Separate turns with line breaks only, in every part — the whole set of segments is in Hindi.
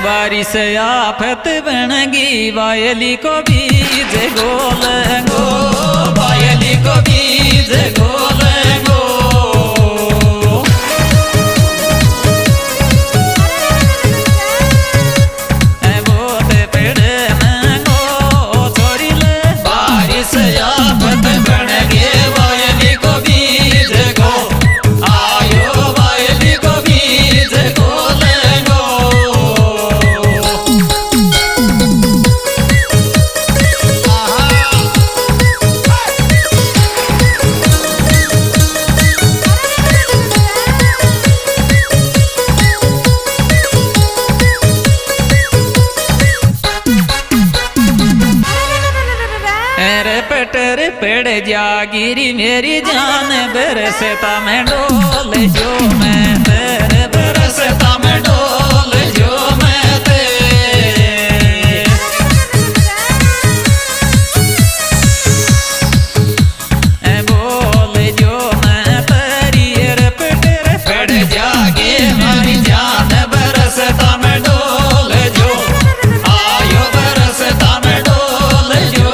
बारिश आफत बनगी वायली को बीज गोल गो वायली को बीज गोल गो बोते पेड़ में गो छोरी ले बारिश आफत बनगी वायली को बीज गो आयो वायली को बीज गोल गो पटर पेड़ जागिरी मेरी जान बरसता में डोल जो मैं तेरे बरसता में डोल जो मैं तेरे बोल जो मैं तेरी पटर पेड़ जागे मेरी जान बरसता में डोल जो आयो बरसता में डोल जो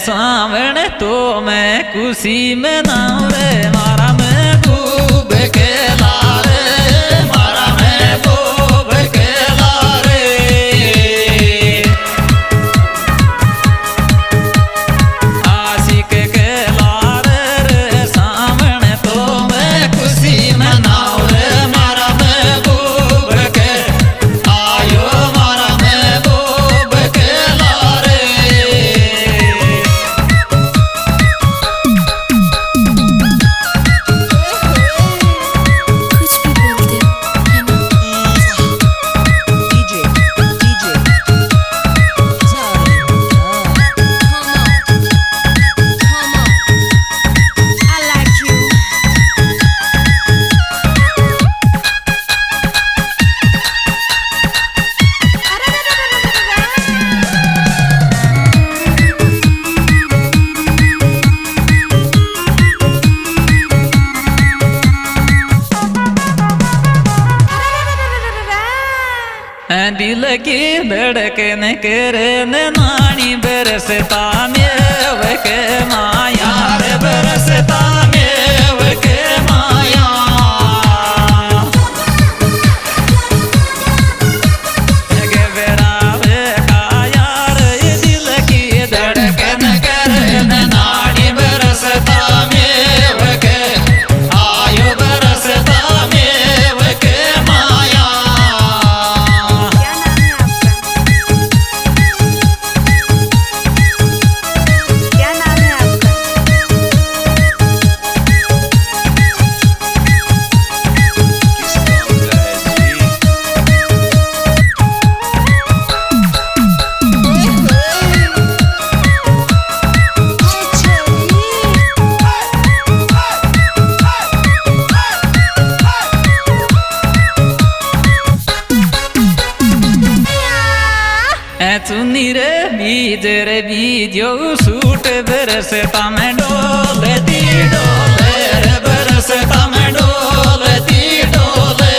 सावण तो मैं खुशी में नाऊ रे मारा मैं खूब खेला रे मारा मैं खूब खेला रे आशिक खेला रे सावण तो मैं खुशी में नाऊ रे मारा मैं खूब खेल आयो मारा मैं खूब खेला रे दिल की धड़कन करन नानी बरसता मेव के माया रे बरसता मेव के माया गबरावे का यार ये दिल की धड़कन करन नानी बरसता मेव के आयो बरसता मेव के माया चुनी रे बीजो सूट बरसता में डोलती डोले रे बरसता में डोलती डोले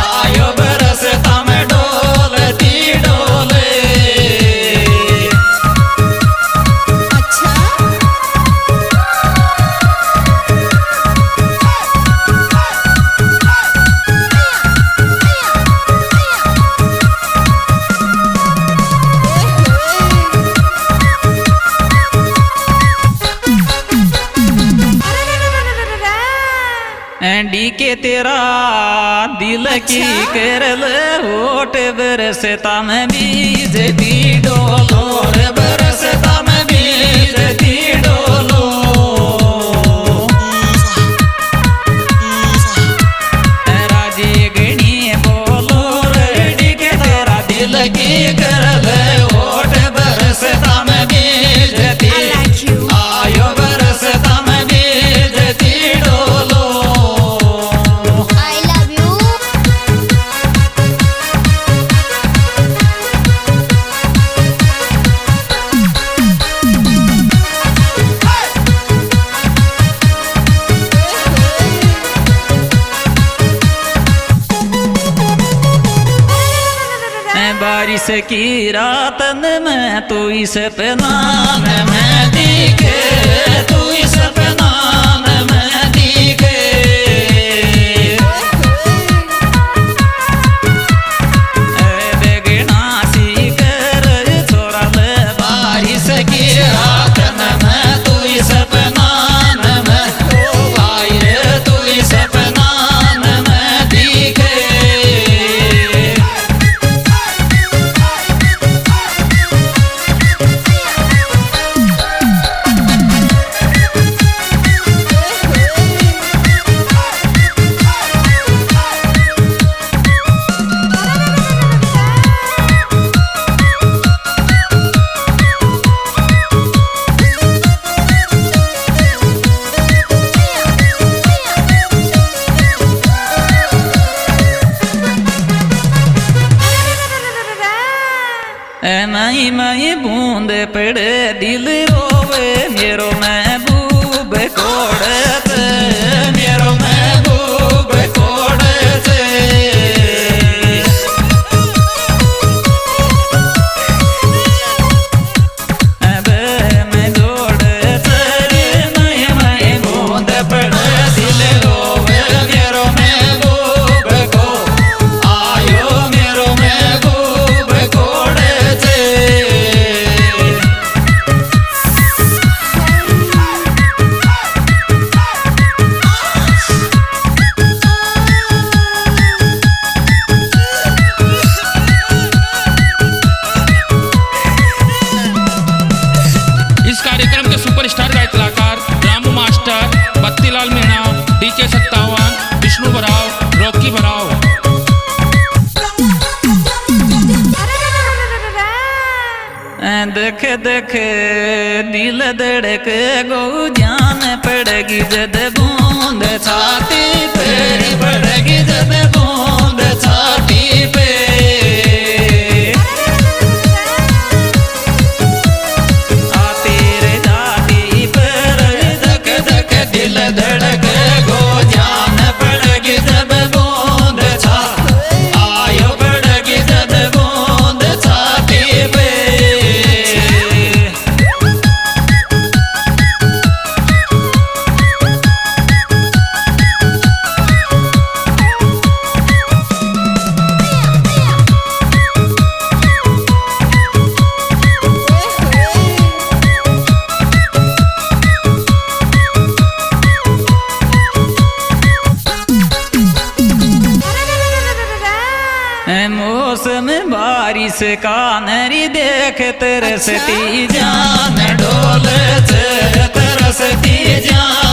आयो बरसता में डोलती डोले के तेरा दिल की करल होठ बरसता में बीज दी डोलो रे बरसता में बीज दी डोलो राजी गणी बोलो रेडी के तेरा दिल की करल होठ बरसता में बीज दी आयो बरसता में बीज दी डोलो बारिश की रात में तू इस पे नाम में दिखे तू इस पे नाम में दिखे बेगना सी कर छोड़ा ले बारिश की रात में तू इस पे नाम में भाई तू इस पे नाम में दिखे मई बूंद पड़े दिल रोवे मेरो महबूब कोड़त मेरो महबूब कोड़त अब मैं जोड़ सरे मई बूंद पड़े दिल रोवे मेरो महबूब को आयो मेरो महबूब कोड़त
इस कार्यक्रम के सुपरस्टार गायक कलाकार रामू मास्टर, बत्तीलाल मीणा, डीके 57, विष्णु भराव, रॉकी भराव।
देख देख दिल धड़क गो जान पड़ेगी जद बूंद छाती पे पड़ेगी जद बूंद छाती पे आती रे जाती पर धक धक दिल धड़क गो जान पड़ेगी जब बूंद छा आयो पड़ेगी जब बूंद छाती पे मौसम बारिश का नरी देख तरसती जान डोल तरसती जान